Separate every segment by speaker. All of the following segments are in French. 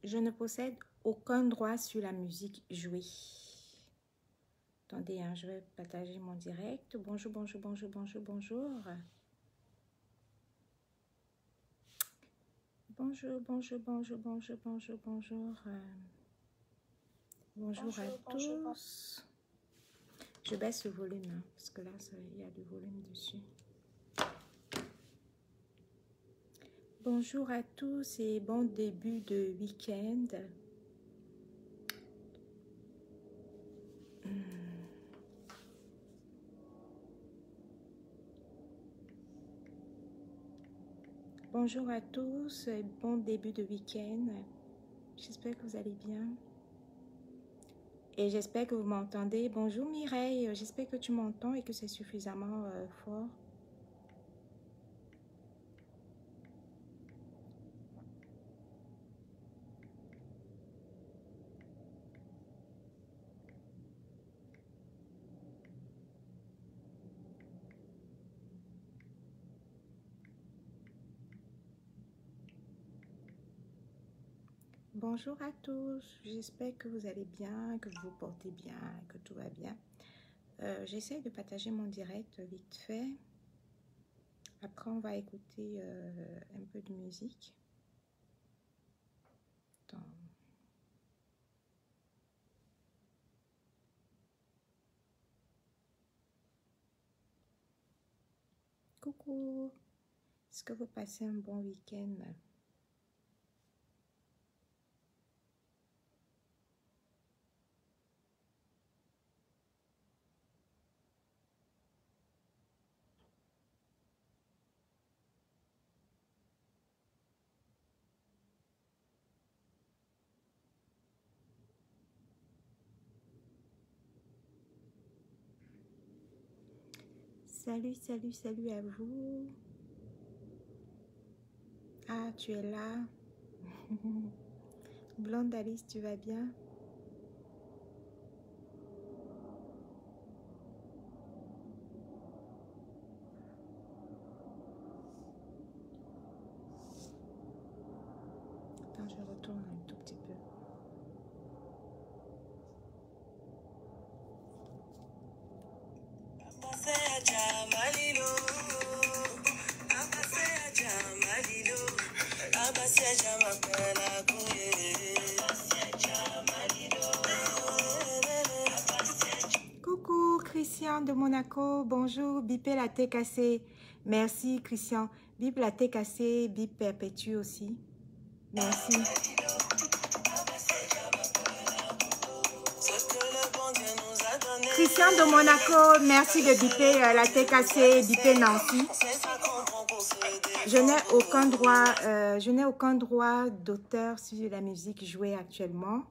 Speaker 1: Je ne possède aucun droit sur la musique jouée. Attendez, hein, je vais partager mon direct. Bonjour, bonjour, bonjour, bonjour, bonjour. Bonjour, bonjour, bonjour, bonjour, bonjour, bonjour. Bonjour à tous. Je baisse le volume, hein, parce que là, il y a du volume dessus. Bonjour à tous et bon début de week-end. Bonjour à tous et bon début de week-end. J'espère que vous allez bien. Et j'espère que vous m'entendez. Bonjour Mireille, j'espère que tu m'entends et que c'est suffisamment fort. Bonjour à tous, j'espère que vous allez bien, que vous vous portez bien, que tout va bien. J'essaie de partager mon direct vite fait. Après, on va écouter un peu de musique. Attends. Coucou, est-ce que vous passez un bon week-end? Salut, salut, salut à vous. Ah, tu es là. Blonde Alice, tu vas bien? Attends, je retourne un tout petit peu. Coucou Christian de Monaco, bonjour, bip la tête cassée. Merci Christian, bip la tête cassée, bip perpétue aussi. Merci. Christian de Monaco, merci de biper la tête cassée, biper Nancy. Je n'ai aucun droit d'auteur sur la musique jouée actuellement.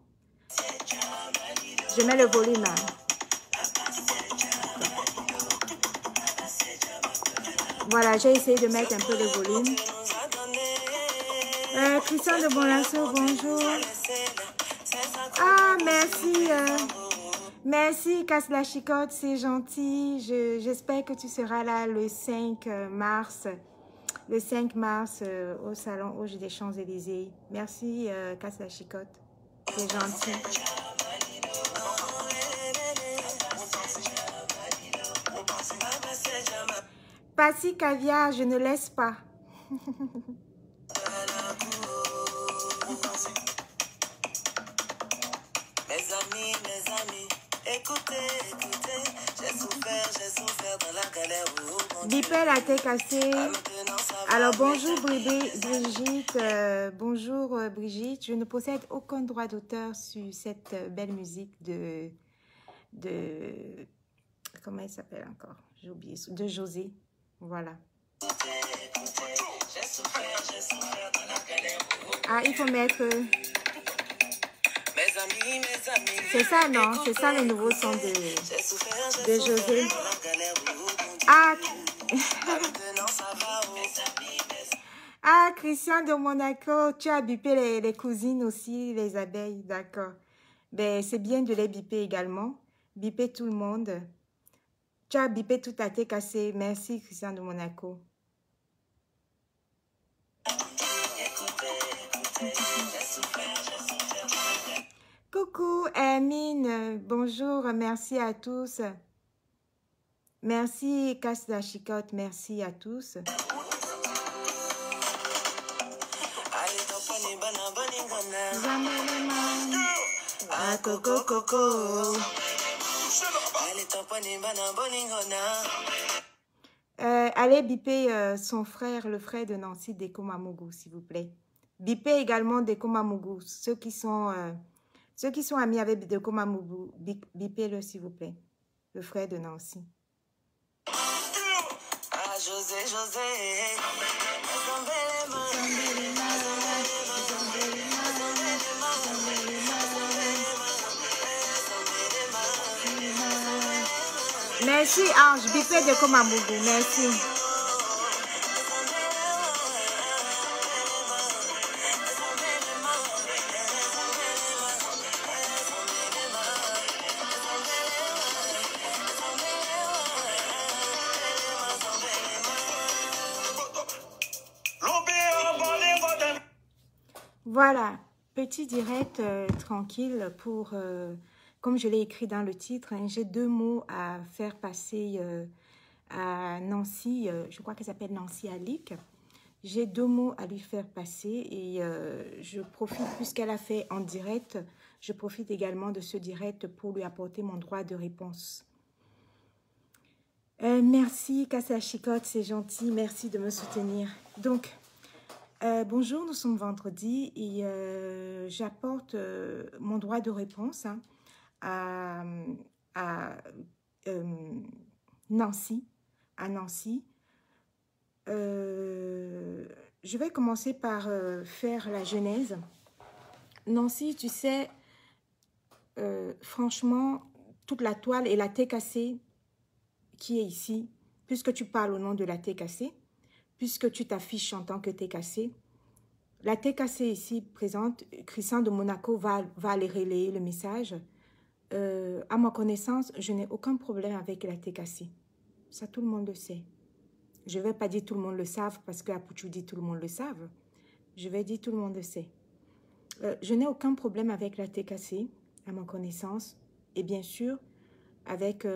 Speaker 1: Je mets le volume. Voilà, j'ai essayé de mettre un peu le volume. Christian de Monaco, bonjour. Ah, merci. Merci, Casse la Chicotte, c'est gentil. J'espère que tu seras là le 5 mars. Le 5 mars au salon Auge des Champs-Élysées. Merci, Casse la Chicotte. C'est gentil. Passy Caviar, je ne laisse pas. Mes amis, écoutez, j'ai souffert dans la galère. Bipel a été cassé. Alors bonjour Brigitte, bonjour Brigitte. Je ne possède aucun droit d'auteur sur cette belle musique de comment elle s'appelle encore? J'ai oublié, de José. Voilà. Ah, il faut mettre... Mes C'est ça, non? C'est ça le nouveau son de José. Ah, ah, Christian de Monaco, tu as bipé les cousines aussi, les abeilles, d'accord. Ben, c'est bien de les biper également. Biper tout le monde. Tu as bipé tout à thé cassé. Merci, Christian de Monaco. Coucou, Hermine. Bonjour, merci à tous. Merci, Casse la Chicotte. Merci à tous. Coco, coco. Allez biper son frère, le frère de Nancy, Deko Mamougou, s'il vous plaît. Biper également Deko Mamougou. Ceux qui sont amis avec Deko Mamougou, bipez-le, s'il vous plaît. Le frère de Nancy. Ah, José, José. Merci Ange, bipé de Komamougou, merci. Voilà, petit direct tranquille pour... comme je l'ai écrit dans le titre, hein, j'ai 2 mots à faire passer à Nancy, je crois qu'elle s'appelle Nancy Alic. J'ai 2 mots à lui faire passer et je profite, puisqu'elle a fait en direct, je profite également de ce direct pour lui apporter mon droit de réponse. Merci, Kassa Chicotte, c'est gentil, merci de me soutenir. Donc, bonjour, nous sommes vendredi et j'apporte mon droit de réponse hein, à Nancy. Je vais commencer par faire la genèse. Nancy, tu sais, franchement, toute la toile et la thé cassée qui est ici, puisque tu parles au nom de la thé cassée, puisque tu t'affiches en tant que thé cassée, la thé cassée ici présente, Christian de Monaco va aller relayer le message. À ma connaissance, je n'ai aucun problème avec la thé cassée. Ça, tout le monde le sait. Je ne vais pas dire tout le monde le savent parce qu'à Pouchou dit tout le monde le savent. Je vais dire tout le monde le sait. Je n'ai aucun problème avec la thé cassée, à ma connaissance. Et bien sûr, avec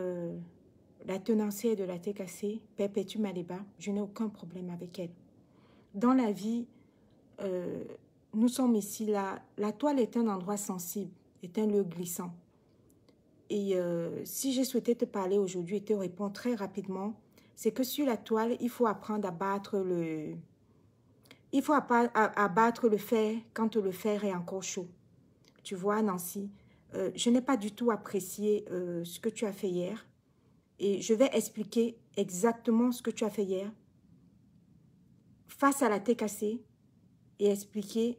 Speaker 1: la tenancière de la thé cassée, Perpétue Maliba, je n'ai aucun problème avec elle. Dans la vie, nous sommes ici, là. La toile est un endroit sensible, est un lieu glissant. Et si j'ai souhaité te parler aujourd'hui et te répondre très rapidement, c'est que sur la toile, il faut apprendre à battre le... Il faut à battre le fer quand le fer est encore chaud. Tu vois, Nancy, je n'ai pas du tout apprécié ce que tu as fait hier. Et je vais expliquer exactement ce que tu as fait hier face à la thé cassée et expliquer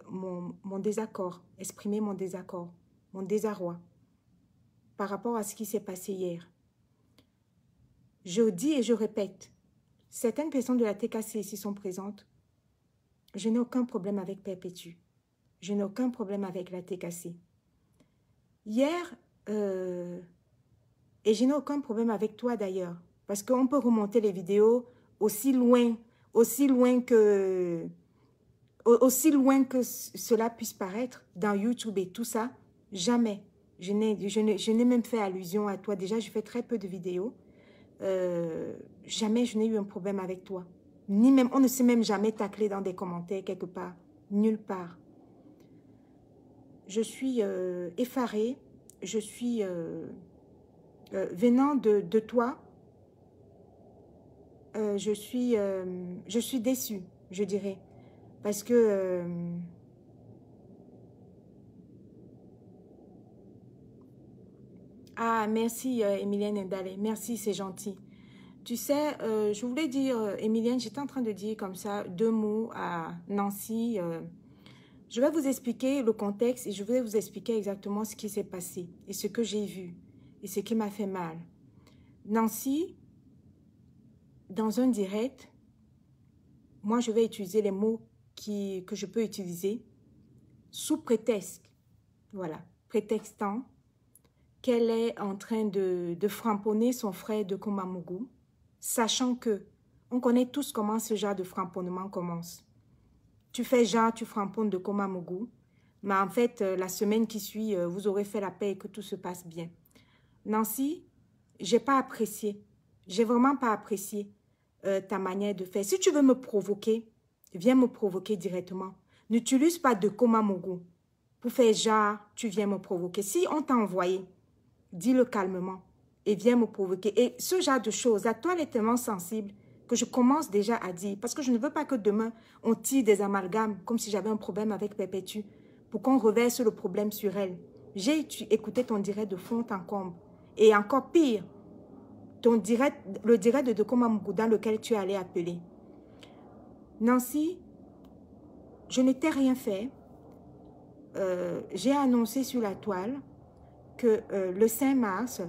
Speaker 1: mon désaccord, exprimer mon désaccord, mon désarroi par rapport à ce qui s'est passé hier. Je dis et je répète, certaines personnes de la thé cassée ici sont présentes. Je n'ai aucun problème avec Perpétue. Je n'ai aucun problème avec la thé cassée. Hier, et je n'ai aucun problème avec toi d'ailleurs, parce qu'on peut remonter les vidéos aussi loin que cela puisse paraître dans YouTube et tout ça, jamais. Je n'ai même fait allusion à toi. Déjà, je fais très peu de vidéos. Jamais je n'ai eu un problème avec toi. Ni même, on ne s'est même jamais taclé dans des commentaires quelque part. Nulle part. Je suis effarée. Je suis venant de toi. Je suis déçue, je dirais. Parce que... Ah, merci Emilienne Ndale. Merci, c'est gentil. Tu sais, je voulais dire, Emilienne, j'étais en train de dire comme ça 2 mots à Nancy. Je vais vous expliquer le contexte et je vais vous expliquer exactement ce qui s'est passé et ce que j'ai vu et ce qui m'a fait mal. Nancy, dans un direct, moi je vais utiliser les mots que je peux utiliser sous prétexte, voilà, prétextant qu'elle est en train de framponner son frère de Komamougou, sachant que on connaît tous comment ce genre de framponnement commence. Tu fais genre, tu framponnes de Komamougou, mais en fait, la semaine qui suit, vous aurez fait la paix et que tout se passe bien. Nancy, j'ai pas apprécié, j'ai vraiment pas apprécié ta manière de faire. Si tu veux me provoquer, viens me provoquer directement. N'utilise pas de Komamougou pour faire genre, tu viens me provoquer. Si on t'a envoyé, dis-le calmement et viens me provoquer. Et ce genre de choses, la toile est tellement sensible que je commence déjà à dire, parce que je ne veux pas que demain, on tire des amalgames, comme si j'avais un problème avec Perpétue, pour qu'on reverse le problème sur elle. J'ai écouté ton direct de fond en comble. Et encore pire, le direct de Komamougou dans lequel tu es allé appeler. Nancy, je ne t'ai rien fait. J'ai annoncé sur la toile que le 5 mars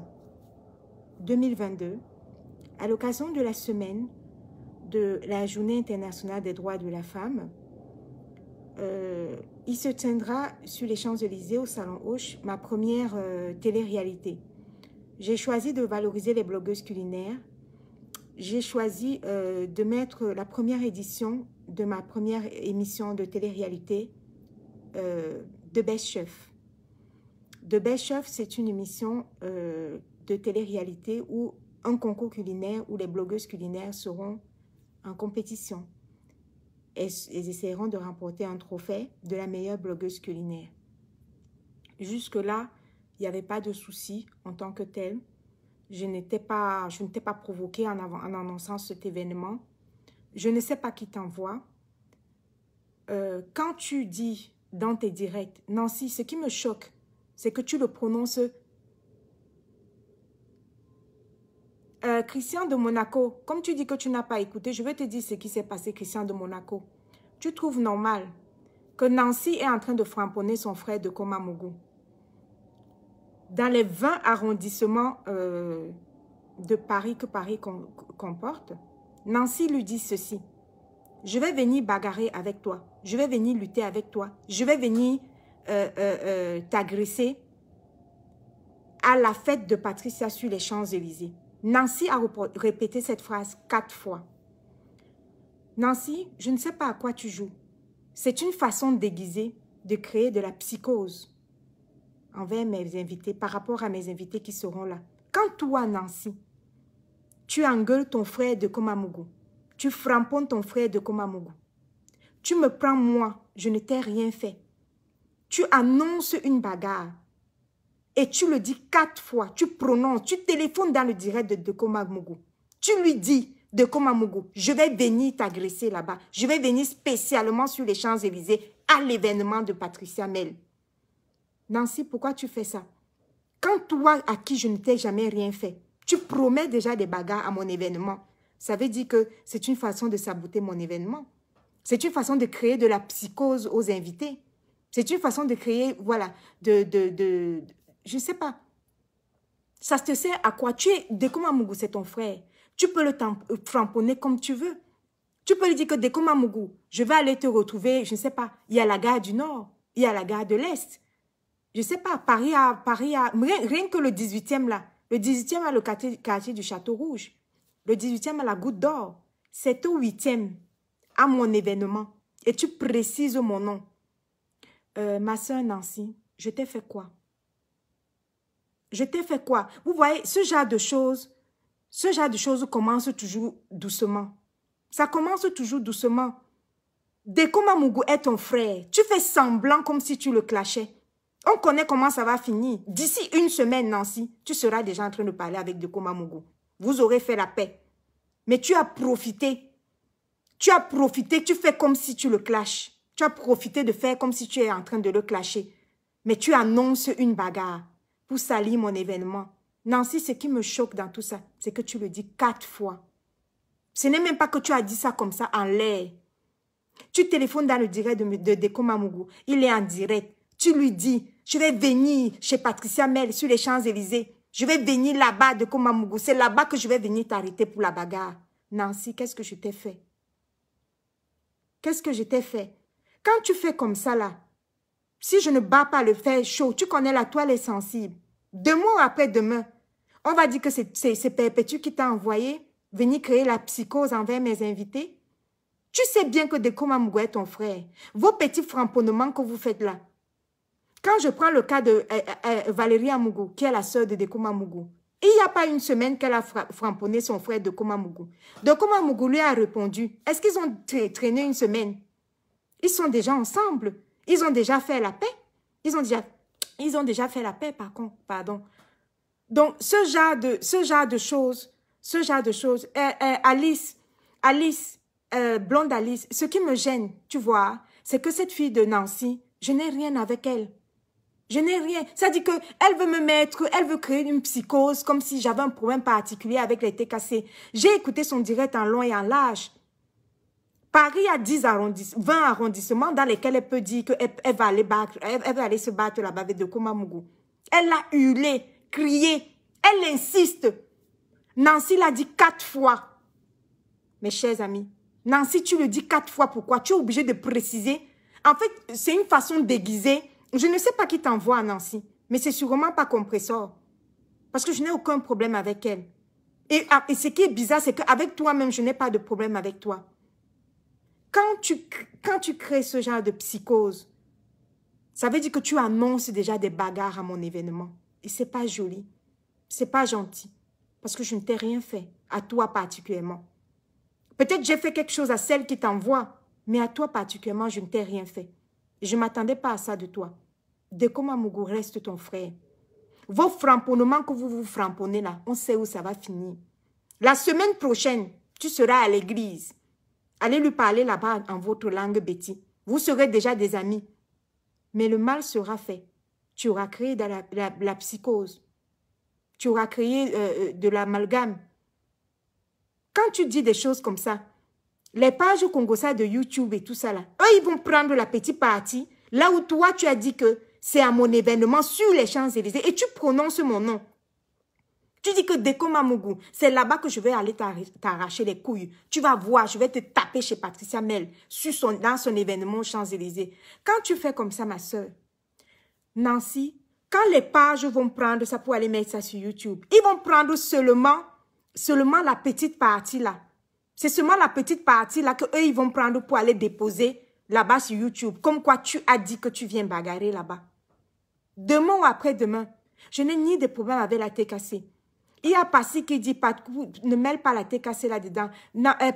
Speaker 1: 2022, à l'occasion de la semaine de la Journée internationale des droits de la femme, il se tiendra sur les Champs-Élysées au Salon Hoche ma première télé-réalité. J'ai choisi de valoriser les blogueuses culinaires. J'ai choisi de mettre la première édition de ma première émission de télé-réalité de Best Chef. The Best Chef, c'est une émission de télé-réalité où un concours culinaire où les blogueuses culinaires seront en compétition. Elles essaieront de remporter un trophée de la meilleure blogueuse culinaire. Jusque-là, il n'y avait pas de souci en tant que tel. Je n'étais pas provoquée en annonçant cet événement. Je ne sais pas qui t'envoie. Quand tu dis dans tes directs, Nancy, ce qui me choque, c'est que tu le prononces Christian de Monaco. Comme tu dis que tu n'as pas écouté, je vais te dire ce qui s'est passé, Christian de Monaco. Tu trouves normal que Nancy est en train de framponner son frère de Komamougou. Dans les 20 arrondissements de Paris que Paris comporte, Nancy lui dit ceci. Je vais venir bagarrer avec toi. Je vais venir lutter avec toi. Je vais venir t'agresser à la fête de Patricia sur les Champs-Élysées. Nancy a répété cette phrase 4 fois. Nancy, je ne sais pas à quoi tu joues. C'est une façon déguisée de créer de la psychose envers mes invités, par rapport à mes invités qui seront là. Quand toi, Nancy, tu engueules ton frère de Komamougou, tu framponnes ton frère de Komamougou, tu me prends moi, je ne t'ai rien fait. Tu annonces une bagarre et tu le dis 4 fois, tu prononces, tu téléphones dans le direct de Komamougou. Tu lui dis de Komamougou, je vais venir t'agresser là-bas, je vais venir spécialement sur les Champs-Élysées à l'événement de Patricia Mel. Nancy, pourquoi tu fais ça? Quand toi, à qui je ne t'ai jamais rien fait, tu promets déjà des bagarres à mon événement, ça veut dire que c'est une façon de saboter mon événement. C'est une façon de créer de la psychose aux invités. C'est une façon de créer, voilà, je ne sais pas. Ça te sert à quoi? Tu es, de Komamougou, c'est ton frère. Tu peux le framponner comme tu veux. Tu peux lui dire que de Komamougou, je vais aller te retrouver, je ne sais pas, il y a la gare du Nord, il y a la gare de l'Est. Je ne sais pas, Paris a, rien que le 18e là, le 18e a le quartier du Château Rouge, le 18e a la Goutte d'Or, c'est au 8e à mon événement et tu précises mon nom. Ma soeur Nancy, je t'ai fait quoi? Je t'ai fait quoi? Vous voyez, ce genre de choses commence toujours doucement. Ça commence toujours doucement. Dès que Komamougou est ton frère, tu fais semblant comme si tu le clashais. On connaît comment ça va finir. D'ici une semaine, Nancy, tu seras déjà en train de parler avec de Komamougou. Vous aurez fait la paix. Mais tu as profité. Tu as profité, tu fais comme si tu le clashes. Tu as profité de faire comme si tu es en train de le clasher. Mais tu annonces une bagarre pour salir mon événement. Nancy, ce qui me choque dans tout ça, c'est que tu le dis 4 fois. Ce n'est même pas que tu as dit ça comme ça en l'air. Tu téléphones dans le direct de Deko Mamougou. Il est en direct. Tu lui dis, je vais venir chez Patricia Mel sur les Champs-Élysées. Je vais venir là-bas de Deko Mamougou. C'est là-bas que je vais venir t'arrêter pour la bagarre. Nancy, qu'est-ce que je t'ai fait? Qu'est-ce que je t'ai fait? Quand tu fais comme ça là, si je ne bats pas le fer chaud, tu connais la toile est sensible. Demain ou après-demain, on va dire que c'est Perpétue qui t'a envoyé venir créer la psychose envers mes invités. Tu sais bien que Deko Mamougou est ton frère. Vos petits framponnements que vous faites là. Quand je prends le cas de Valérie Amougou, qui est la sœur de Deko Mamougou, il n'y a pas une semaine qu'elle a framponné son frère Deko Mamougou. Deko Mamougou lui a répondu. Est-ce qu'ils ont traîné une semaine? Ils sont déjà ensemble. Ils ont déjà fait la paix. Ils ont déjà fait la paix, par contre. Pardon. Donc, ce genre de choses, Alice, blonde Alice, ce qui me gêne, tu vois, c'est que cette fille de Nancy, je n'ai rien avec elle. Je n'ai rien. Ça dit qu'elle veut me mettre, elle veut créer une psychose comme si j'avais un problème particulier avec les TKC. J'ai écouté son direct en long et en large. Paris a 20 arrondissements dans lesquels elle peut dire qu'elle va aller se battre là-bas avec Deko Mamougou. Elle a hurlé, crié, elle insiste. Nancy l'a dit 4 fois. Mes chers amis, Nancy, tu le dis 4 fois, pourquoi? Tu es obligé de préciser. En fait, c'est une façon déguisée. Je ne sais pas qui t'envoie à Nancy, mais c'est sûrement pas Compressor. Parce que je n'ai aucun problème avec elle. Et ce qui est bizarre, c'est qu'avec toi-même, je n'ai pas de problème avec toi. Quand tu crées ce genre de psychose, ça veut dire que tu annonces déjà des bagarres à mon événement. Et c'est pas joli. C'est pas gentil. Parce que je ne t'ai rien fait. À toi particulièrement. Peut-être j'ai fait quelque chose à celle qui t'envoie. Mais à toi particulièrement, je ne t'ai rien fait. Et je ne m'attendais pas à ça de toi. Deko Mamougou reste ton frère. Vos framponnements que vous framponnez là, on sait où ça va finir. La semaine prochaine, tu seras à l'église. Allez lui parler là-bas en votre langue Betty. Vous serez déjà des amis. Mais le mal sera fait. Tu auras créé de la psychose. Tu auras créé de l'amalgame. Quand tu dis des choses comme ça, les pages Congossa de YouTube et tout ça là, eux, ils vont prendre la petite partie, là où toi, tu as dit que c'est à mon événement sur les Champs-Élysées et tu prononces mon nom. Tu dis que Deko Mamougou, c'est là-bas que je vais aller t'arracher les couilles. Tu vas voir, je vais te taper chez Patricia Mel dans son événement aux Champs-Élysées. Quand tu fais comme ça, ma soeur, Nancy, quand les pages vont prendre ça pour aller mettre ça sur YouTube, ils vont prendre seulement la petite partie là. C'est seulement la petite partie là qu'eux, ils vont prendre pour aller déposer là-bas sur YouTube. Comme quoi tu as dit que tu viens bagarrer là-bas. Demain ou après-demain, je n'ai ni de problème avec la TKC. Il y a Passy qui dit, ne mêle pas la TKC là-dedans.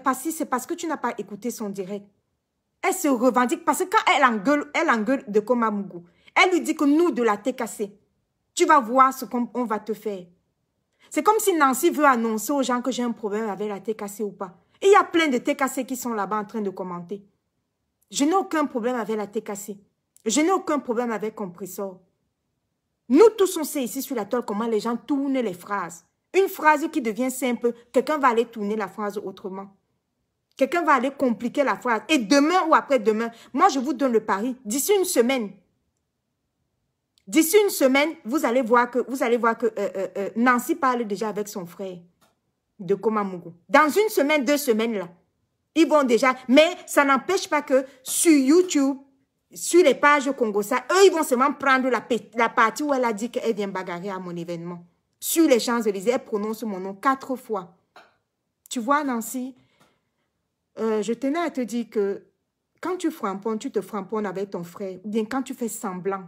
Speaker 1: Passy, c'est parce que tu n'as pas écouté son direct. Elle se revendique parce que quand elle engueule Deko Mamougou, elle lui dit que nous, de la TKC, tu vas voir ce qu'on va te faire. C'est comme si Nancy veut annoncer aux gens que j'ai un problème avec la TKC ou pas. Et il y a plein de TKC qui sont là-bas en train de commenter. Je n'ai aucun problème avec la TKC. Je n'ai aucun problème avec Compressor. Nous tous, on sait ici sur la toile comment les gens tournent les phrases. Une phrase qui devient simple, quelqu'un va aller tourner la phrase autrement. Quelqu'un va aller compliquer la phrase. Et demain ou après-demain, moi je vous donne le pari, d'ici une semaine, vous allez voir que Nancy parle déjà avec son frère Deko Mamougou. Dans une semaine, 2 semaines là, ils vont déjà, mais ça n'empêche pas que sur YouTube, sur les pages Congossa, eux, ils vont seulement prendre la partie où elle a dit qu'elle vient bagarrer à mon événement. Sur les Champs-Élysées, elle prononce mon nom 4 fois. Tu vois, Nancy, je tenais à te dire que quand tu framponnes, tu te framponnes avec ton frère. Ou bien quand tu fais semblant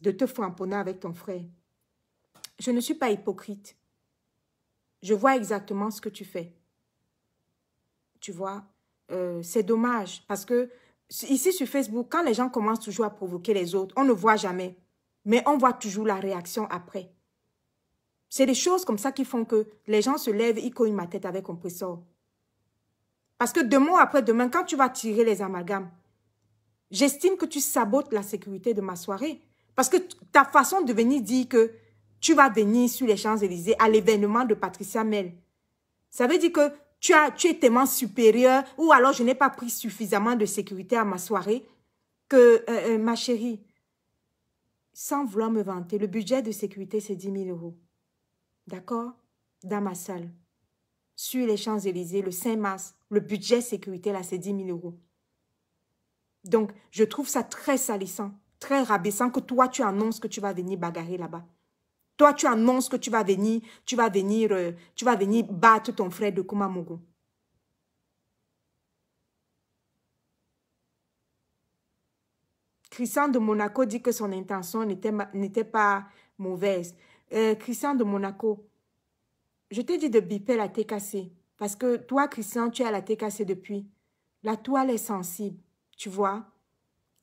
Speaker 1: de te framponner avec ton frère. Je ne suis pas hypocrite. Je vois exactement ce que tu fais. Tu vois, c'est dommage parce que ici sur Facebook, quand les gens commencent toujours à provoquer les autres, on ne voit jamais. Mais on voit toujours la réaction après. C'est des choses comme ça qui font que les gens se lèvent, ils cognent ma tête avec Compressor. Parce que demain ou après-demain, quand tu vas tirer les amalgames, j'estime que tu sabotes la sécurité de ma soirée. Parce que ta façon de venir dire que tu vas venir sur les Champs-Élysées à l'événement de Patricia Mel, ça veut dire que tu es tellement supérieur, ou alors je n'ai pas pris suffisamment de sécurité à ma soirée, que, ma chérie, sans vouloir me vanter, le budget de sécurité, c'est 10 000 €. D'accord? Dans ma salle. Sur les Champs-Élysées, le 5 mars, le budget sécurité, là, c'est 10 000 €. Donc, je trouve ça très salissant, très rabaissant que toi, tu annonces que tu vas venir bagarrer là-bas. Toi, tu annonces que tu vas venir battre ton frère de Kumamougou. Christian de Monaco dit que son intention n'était pas mauvaise. Christian de Monaco, je t'ai dit de biper la TKC. Parce que toi, Christian, tu as la TKC depuis. La toile est sensible, tu vois.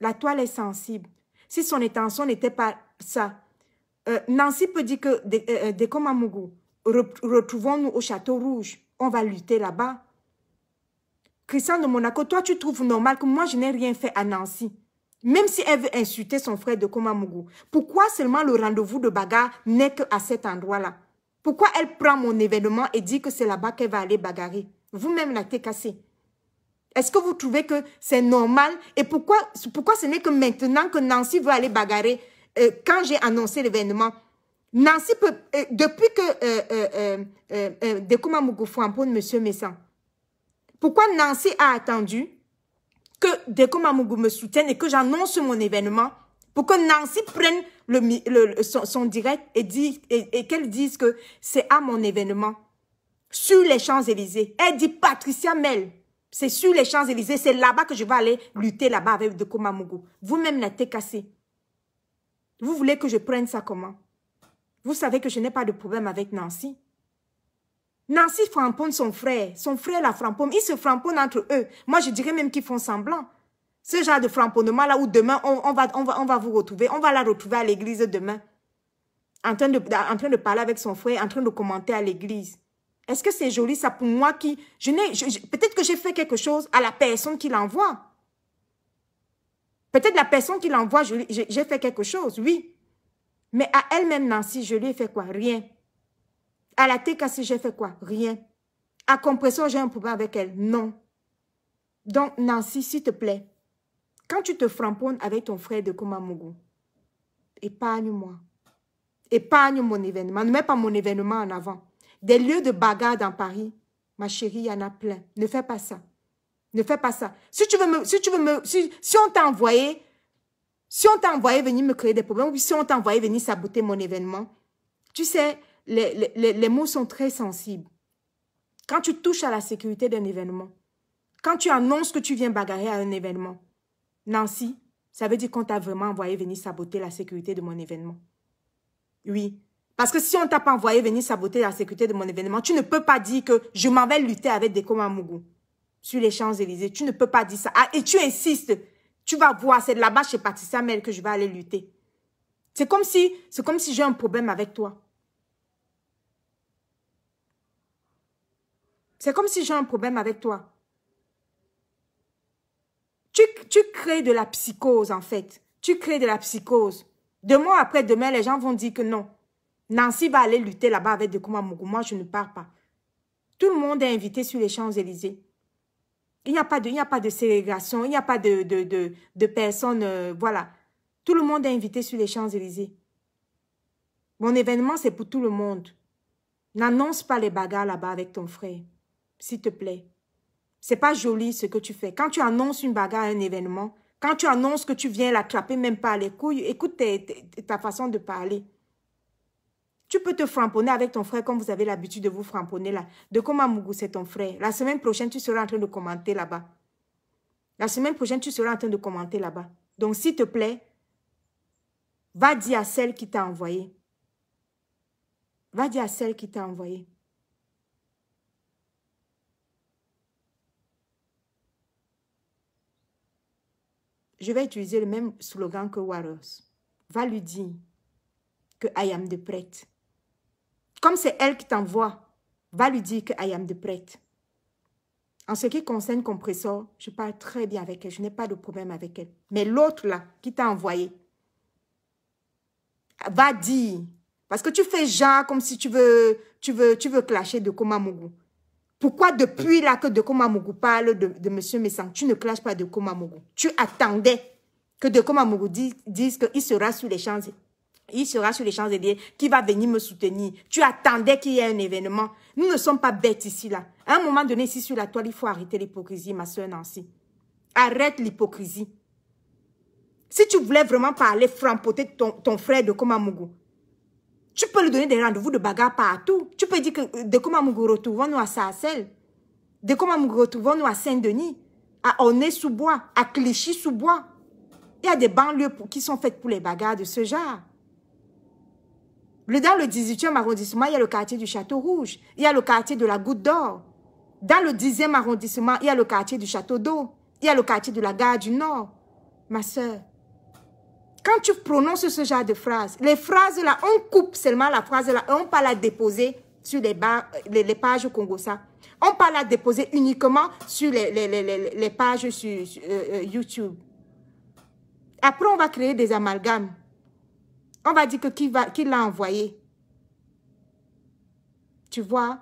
Speaker 1: La toile est sensible. Si son intention n'était pas ça, Nancy peut dire que de Kumamougou, retrouvons-nous au Château Rouge. On va lutter là-bas. Christian de Monaco, toi, tu trouves normal que moi, je n'ai rien fait à Nancy. Même si elle veut insulter son frère de Kumamougou. Pourquoi seulement le rendez-vous de bagarre n'est qu'à cet endroit-là? Pourquoi elle prend mon événement et dit que c'est là-bas qu'elle va aller bagarrer? Vous-même la TKC. Est-ce que vous trouvez que c'est normal? Et pourquoi ce n'est que maintenant que Nancy veut aller bagarrer quand j'ai annoncé l'événement? Nancy peut, depuis que de Kumamougou framponne M. Messan, pourquoi Nancy a attendu que Deko Mamougou me soutienne et que j'annonce mon événement pour que Nancy prenne son direct et qu'elle dise que c'est à mon événement sur les Champs-Élysées. Elle dit Patricia Mel, c'est sur les Champs-Élysées, c'est là-bas que je vais aller lutter là-bas avec Deko Mamougou. Vous-même la TKC. Vous voulez que je prenne ça comment? Vous savez que je n'ai pas de problème avec Nancy. Nancy framponne son frère la framponne, ils se framponnent entre eux. Moi, je dirais même qu'ils font semblant. Ce genre de framponnement là où demain, on va vous retrouver, on va la retrouver à l'église demain. En train de parler avec son frère, en train de commenter à l'église. Est-ce que c'est joli ça pour moi qui... Peut-être que j'ai fait quelque chose à la personne qui l'envoie. Peut-être la personne qui l'envoie, j'ai fait quelque chose, oui. Mais à elle-même, Nancy, je lui ai fait quoi? Rien. À la TKC, j'ai fait quoi? Rien. À Compressor, j'ai un problème avec elle? Non. Donc, Nancy, s'il te plaît, quand tu te framponnes avec ton frère de Kumamougou, épargne-moi. Épargne mon événement. Ne mets pas mon événement en avant. Des lieux de bagarre dans Paris, ma chérie, il y en a plein. Ne fais pas ça. Ne fais pas ça. Si on t'a envoyé, venir me créer des problèmes, ou si on t'a envoyé venir saboter mon événement, tu sais, les mots sont très sensibles. Quand tu touches à la sécurité d'un événement, quand tu annonces que tu viens bagarrer à un événement, Nancy, ça veut dire qu'on t'a vraiment envoyé venir saboter la sécurité de mon événement. Oui. Parce que si on ne t'a pas envoyé venir saboter la sécurité de mon événement, tu ne peux pas dire que je m'en vais lutter avec Deko Mamougou sur les Champs-Élysées. Tu ne peux pas dire ça. Ah, et tu insistes. Tu vas voir, c'est là-bas chez Patricia Mel que je vais aller lutter. C'est comme si j'ai un problème avec toi. C'est comme si j'ai un problème avec toi. Tu crées de la psychose, en fait. Tu crées de la psychose. Demain après demain, les gens vont dire que non. Nancy va aller lutter là-bas avec Deko Mamougou. Moi, je ne pars pas. Tout le monde est invité sur les Champs-Élysées. Il n'y a pas de ségrégation. Il n'y a pas de personnes. Voilà. Tout le monde est invité sur les Champs-Élysées. Mon événement, c'est pour tout le monde. N'annonce pas les bagarres là-bas avec ton frère. S'il te plaît. C'est pas joli ce que tu fais. Quand tu annonces une bagarre à un événement, quand tu annonces que tu viens l'attraper même pas à les couilles, écoute ta façon de parler. Tu peux te framponner avec ton frère comme vous avez l'habitude de vous framponner là. Deko Mamougou, c'est ton frère. La semaine prochaine, tu seras en train de commenter là-bas. La semaine prochaine, tu seras en train de commenter là-bas. Donc, s'il te plaît, va dire à celle qui t'a envoyé. Va dire à celle qui t'a envoyé. Je vais utiliser le même slogan que Warriors. Va lui dire que I am the prête. Comme c'est elle qui t'envoie, va lui dire que I am the prête. En ce qui concerne Compressor, je parle très bien avec elle. Je n'ai pas de problème avec elle. Mais l'autre là, qui t'a envoyé, va dire. Parce que tu fais genre comme si tu veux clasher Deko Mamougou. Pourquoi depuis là que Deko Mamougou parle de M. Messang, tu ne clashes pas Deko Mamougou? Tu attendais que Deko Mamougou dise qu'il sera sur les champs. Il sera sur les Champs-Élysées, qui va venir me soutenir. Tu attendais qu'il y ait un événement. Nous ne sommes pas bêtes ici, là. À un moment donné, ici sur la toile, il faut arrêter l'hypocrisie, ma soeur Nancy. Arrête l'hypocrisie. Si tu voulais vraiment parler, frampoter ton frère de Komamougou, tu peux lui donner des rendez-vous de bagarre partout. Tu peux dire que de Komamougou, retrouvons-nous à Sarcelles. De Komamougou, retrouvons-nous à Saint-Denis, à Aulnay-sous-Bois, à Clichy-sous-Bois. Il y a des banlieues qui sont faites pour les bagarres de ce genre. Dans le 18e arrondissement, il y a le quartier du Château Rouge. Il y a le quartier de la Goutte d'Or. Dans le 10e arrondissement, il y a le quartier du Château d'Eau. Il y a le quartier de la Gare du Nord. Ma soeur, quand tu prononces ce genre de phrases, les phrases là, on coupe seulement la phrase là, on ne peut pas la déposer sur les pages Congosa. On ne peut pas la déposer uniquement sur les pages sur YouTube. Après, on va créer des amalgames. On va dire que qui l'a envoyé. Tu vois,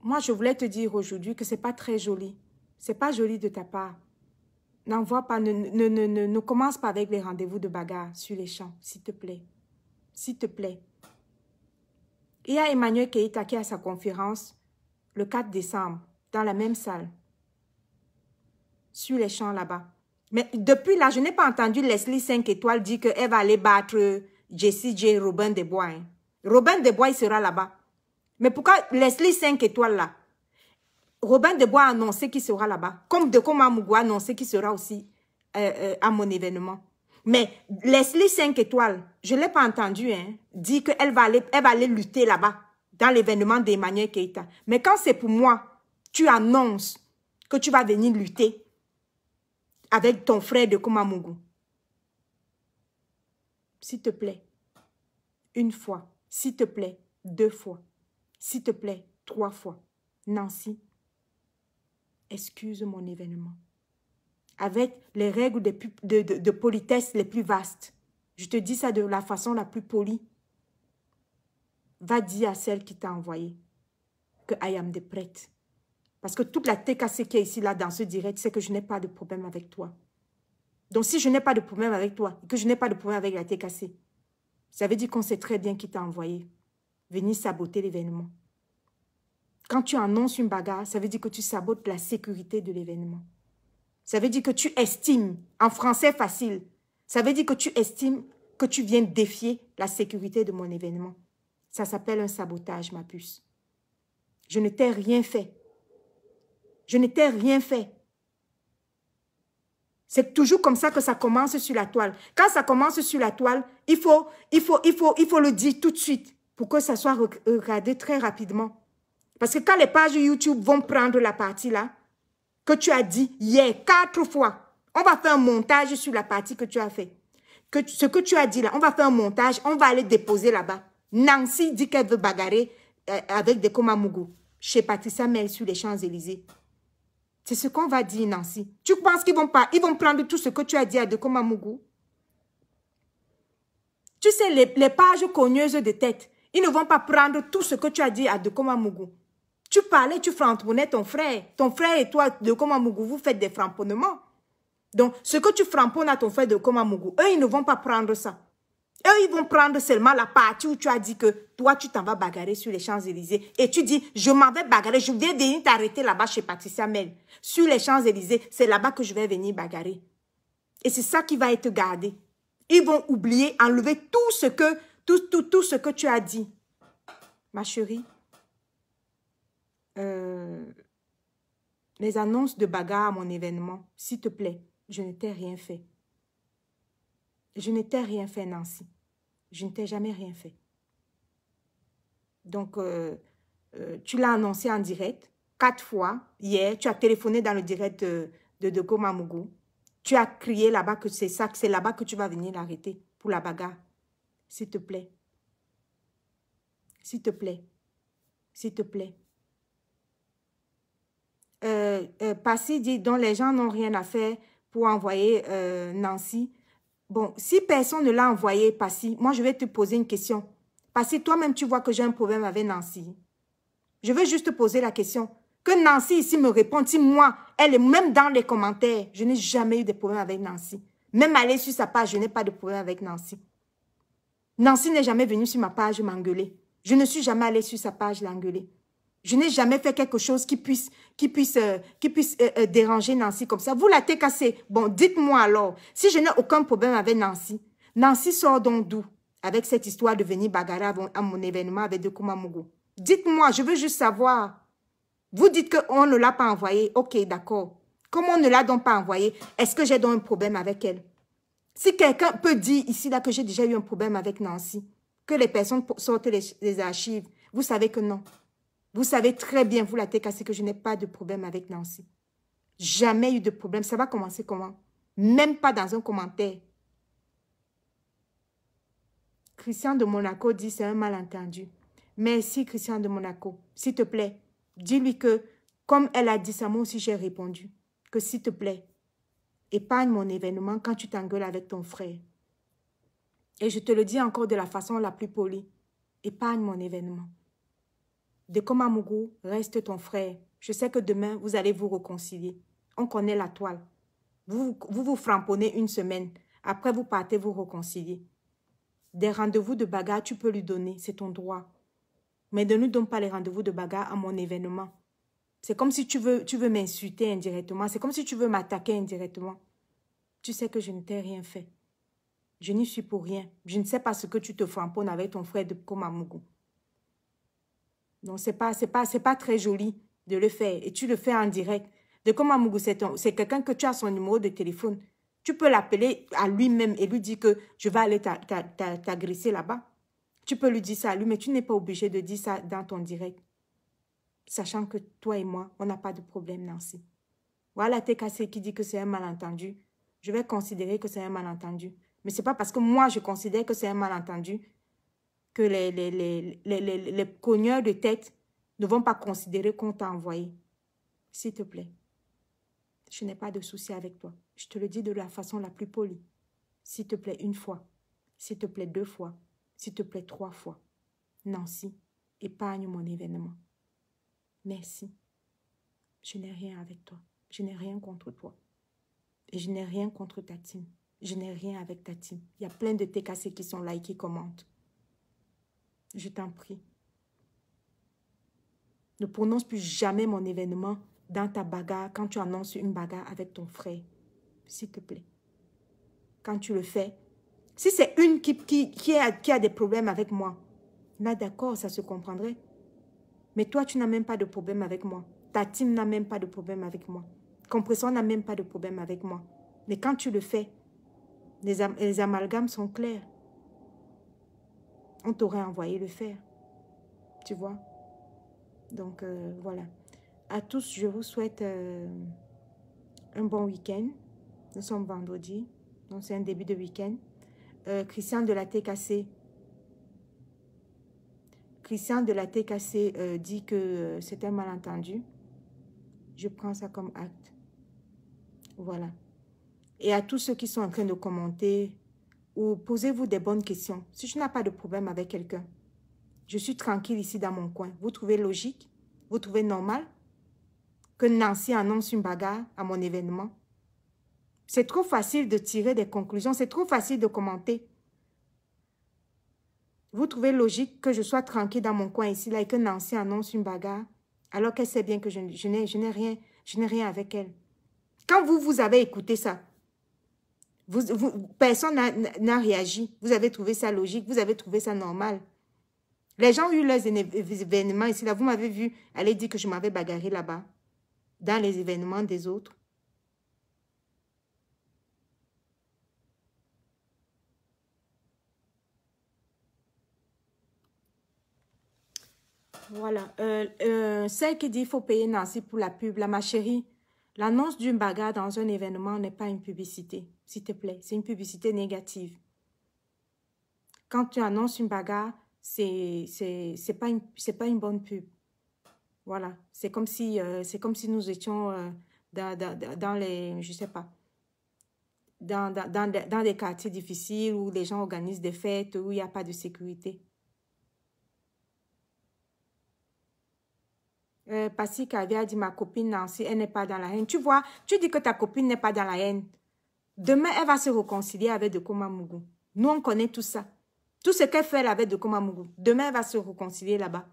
Speaker 1: moi, je voulais te dire aujourd'hui que ce n'est pas très joli. Ce n'est pas joli de ta part. N'envoie pas, ne commence pas avec les rendez-vous de bagarre sur les champs, s'il te plaît. S'il te plaît. Il y a Emmanuel Keïta qui a sa conférence le 4 décembre, dans la même salle, sur les champs là-bas. Mais depuis là, je n'ai pas entendu Leslie 5 étoiles dire qu'elle va aller battre Jessie J. Robin Desbois. Hein. Robin Desbois, il sera là-bas. Mais pourquoi Leslie 5 étoiles là? Robin Desbois a annoncé qu'il sera là-bas. Comme Deko Mamougou a annoncé qu'il sera aussi à mon événement. Mais Leslie 5 étoiles, je ne l'ai pas entendu hein, dire qu'elle va aller lutter là-bas, dans l'événement d'Emmanuel Keïta. Mais quand c'est pour moi, tu annonces que tu vas venir lutter avec ton frère de Komamougou. S'il te plaît, une fois, s'il te plaît, 2 fois, s'il te plaît, 3 fois. Nancy, excuse mon événement. Avec les règles de politesse les plus vastes. Je te dis ça de la façon la plus polie. Va dire à celle qui t'a envoyé que I am the prête. Parce que toute la TKC qui est ici, là, dans ce direct, c'est que je n'ai pas de problème avec toi. Donc, si je n'ai pas de problème avec toi, et que je n'ai pas de problème avec la TKC, ça veut dire qu'on sait très bien qui t'a envoyé venir saboter l'événement. Quand tu annonces une bagarre, ça veut dire que tu sabotes la sécurité de l'événement. Ça veut dire que tu estimes, en français facile, ça veut dire que tu estimes que tu viens défier la sécurité de mon événement. Ça s'appelle un sabotage, ma puce. Je ne t'ai rien fait. Je ne t'ai rien fait. C'est toujours comme ça que ça commence sur la toile. Quand ça commence sur la toile, il faut le dire tout de suite pour que ça soit regardé très rapidement. Parce que quand les pages YouTube vont prendre la partie là, que tu as dit hier 4 fois, on va faire un montage sur la partie que tu as fait. Ce que tu as dit là, on va faire un montage, on va aller déposer là-bas. Nancy dit qu'elle veut bagarrer avec des Komamougou chez Patricia Mel sur les Champs-Élysées. C'est ce qu'on va dire, Nancy. Tu penses qu'ils vont pas, ils vont prendre tout ce que tu as dit à Deko Mamougou? Tu sais, les pages cogneuses de tête, ils ne vont pas prendre tout ce que tu as dit à Deko Mamougou. Tu parlais, tu framponnais ton frère. Ton frère et toi, Deko Mamougou, vous faites des framponnements. Donc, ce que tu framponnes à ton frère Deko Mamougou, eux, ils ne vont pas prendre ça. Eux, ils vont prendre seulement la partie où tu as dit que toi, tu t'en vas bagarrer sur les Champs-Élysées. Et tu dis, je m'en vais bagarrer, je viens venir t'arrêter là-bas chez Patricia Mel. Sur les Champs-Élysées, c'est là-bas que je vais venir bagarrer. Et c'est ça qui va être gardé. Ils vont oublier, enlever tout ce que tu as dit. Ma chérie, les annonces de bagarre à mon événement, s'il te plaît, je ne t'ai rien fait. Je ne t'ai rien fait, Nancy. Je ne t'ai jamais rien fait. Donc, tu l'as annoncé en direct 4 fois. Hier, tu as téléphoné dans le direct de Deko Mamougou. Tu as crié là-bas que c'est ça, que c'est là-bas que tu vas venir l'arrêter pour la bagarre. S'il te plaît. S'il te plaît. S'il te plaît. Passy dit, dont les gens n'ont rien à faire pour envoyer Nancy. Bon, si personne ne l'a envoyé, Passy, moi je vais te poser une question. Passy, toi-même tu vois que j'ai un problème avec Nancy. Je veux juste poser la question. Que Nancy ici me réponde. Si moi, elle est même dans les commentaires, je n'ai jamais eu de problème avec Nancy. Même aller sur sa page, je n'ai pas de problème avec Nancy. Nancy n'est jamais venue sur ma page m'engueuler. Je ne suis jamais allée sur sa page l'engueuler. Je n'ai jamais fait quelque chose qui puisse déranger Nancy comme ça. Vous la TKC. Bon, dites-moi alors, si je n'ai aucun problème avec Nancy, Nancy sort donc d'où? Avec cette histoire de venir bagarrer à mon événement avec Dekuma Mougou. Dites-moi, je veux juste savoir. Vous dites qu'on ne l'a pas envoyé. Ok, d'accord. Comment on ne l'a donc pas envoyé? Est-ce que j'ai donc un problème avec elle? Si quelqu'un peut dire ici là que j'ai déjà eu un problème avec Nancy, que les personnes sortent les archives, vous savez que non. Vous savez très bien, vous la TKC, que je n'ai pas de problème avec Nancy. Jamais eu de problème. Ça va commencer comment? Même pas dans un commentaire. Christian de Monaco dit c'est un malentendu. Merci Christian de Monaco. S'il te plaît, dis-lui que, comme elle a dit ça, moi aussi j'ai répondu. Que s'il te plaît, épargne mon événement quand tu t'engueules avec ton frère. Et je te le dis encore de la façon la plus polie. Épargne mon événement. Dekuma Mougou, reste ton frère. Je sais que demain, vous allez vous réconcilier. On connaît la toile. Vous framponnez une semaine. Après, vous partez vous réconcilier. Des rendez-vous de bagarre, tu peux lui donner. C'est ton droit. Mais ne nous donne pas les rendez-vous de bagarre à mon événement. C'est comme si tu veux m'insulter indirectement. C'est comme si tu veux m'attaquer indirectement. Tu sais que je ne t'ai rien fait. Je n'y suis pour rien. Je ne sais pas ce que tu te framponnes avec ton frère Dekuma Mougou. Donc, c'est pas très joli de le faire. Et tu le fais en direct. Dekuma Mougou, c'est quelqu'un que tu as son numéro de téléphone. Tu peux l'appeler à lui-même et lui dire que je vais aller t'agresser là-bas. Tu peux lui dire ça à lui, mais tu n'es pas obligé de dire ça dans ton direct. Sachant que toi et moi, on n'a pas de problème, Nancy. Voilà TKC qui dit que c'est un malentendu. Je vais considérer que c'est un malentendu. Mais ce n'est pas parce que moi, je considère que c'est un malentendu que les cogneurs de tête ne vont pas considérer qu'on t'a envoyé. S'il te plaît, je n'ai pas de souci avec toi. Je te le dis de la façon la plus polie. S'il te plaît, une fois. S'il te plaît, 2 fois. S'il te plaît, 3 fois. Nancy, épargne mon événement. Merci. Je n'ai rien avec toi. Je n'ai rien contre toi. Et je n'ai rien contre ta team. Je n'ai rien avec ta team. Il y a plein de TKC qui sont là et qui commentent. Je t'en prie. Ne prononce plus jamais mon événement dans ta bagarre quand tu annonces une bagarre avec ton frère. S'il te plaît. Quand tu le fais, si c'est une qui a des problèmes avec moi, là d'accord, ça se comprendrait. Mais toi, tu n'as même pas de problème avec moi. Ta team n'a même pas de problème avec moi. Compresseur n'a même pas de problème avec moi. Mais quand tu le fais, les amalgames sont clairs. On t'aurait envoyé le faire. Tu vois? Donc, voilà. À tous, je vous souhaite un bon week-end. Nous sommes vendredi. Donc, c'est un début de week-end. Christian de la TKC. Christian de la TKC dit que c'est un malentendu. Je prends ça comme acte. Voilà. Et à tous ceux qui sont en train de commenter, ou posez-vous des bonnes questions. Si je n'ai pas de problème avec quelqu'un, je suis tranquille ici dans mon coin. Vous trouvez logique? Vous trouvez normal que Nancy annonce une bagarre à mon événement? C'est trop facile de tirer des conclusions. C'est trop facile de commenter. Vous trouvez logique que je sois tranquille dans mon coin ici là et que Nancy annonce une bagarre alors qu'elle sait bien que je n'ai rien avec elle? Quand vous avez écouté ça, personne n'a réagi. Vous avez trouvé ça logique, vous avez trouvé ça normal. Les gens ont eu leurs événements ici là. Vous m'avez vu aller dire que je m'avais bagarré là-bas, dans les événements des autres. Voilà. Celle qui dit qu'il faut payer Nancy pour la pub. Là, ma chérie, l'annonce d'une bagarre dans un événement n'est pas une publicité. S'il te plaît, c'est une publicité négative. Quand tu annonces une bagarre, c'est pas une bonne pub. Voilà. C'est comme si nous étions dans les, je sais pas, dans des quartiers difficiles où les gens organisent des fêtes, où il n'y a pas de sécurité. Passy Kavia a dit, ma copine Nancy, elle n'est pas dans la haine. Tu vois, tu dis que ta copine n'est pas dans la haine. Demain, elle va se réconcilier avec Dekoma Mugu. Nous, on connaît tout ça. Tout ce qu'elle fait avec Dekoma Mugu. Demain, elle va se réconcilier là-bas.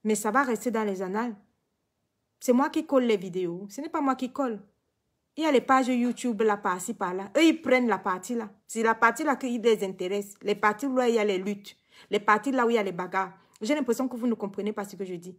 Speaker 1: Mais ça va rester dans les annales. C'est moi qui colle les vidéos. Ce n'est pas moi qui colle. Il y a les pages YouTube là, par-ci, par-là. Eux, ils prennent la partie là. C'est la partie là qui les intéresse. Les parties où il y a les luttes. Les parties là où il y a les bagarres. J'ai l'impression que vous ne comprenez pas ce que je dis.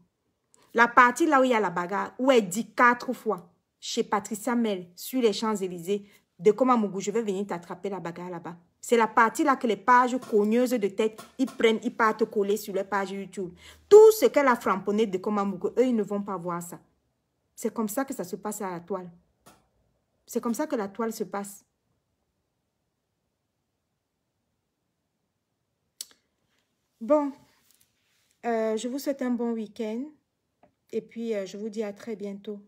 Speaker 1: La partie là où il y a la bagarre, où elle dit 4 fois, chez Patricia Mel, sur les Champs-Élysées, Dekoma Mugu, je vais venir t'attraper la bagarre là-bas. C'est la partie là que les pages cogneuses de tête, ils prennent, ils partent coller sur les pages YouTube. Tout ce qu'elle a framponné de Dekoma Mugu, eux, ils ne vont pas voir ça. C'est comme ça que ça se passe à la toile. C'est comme ça que la toile se passe. Bon, je vous souhaite un bon week-end. Et puis, je vous dis à très bientôt.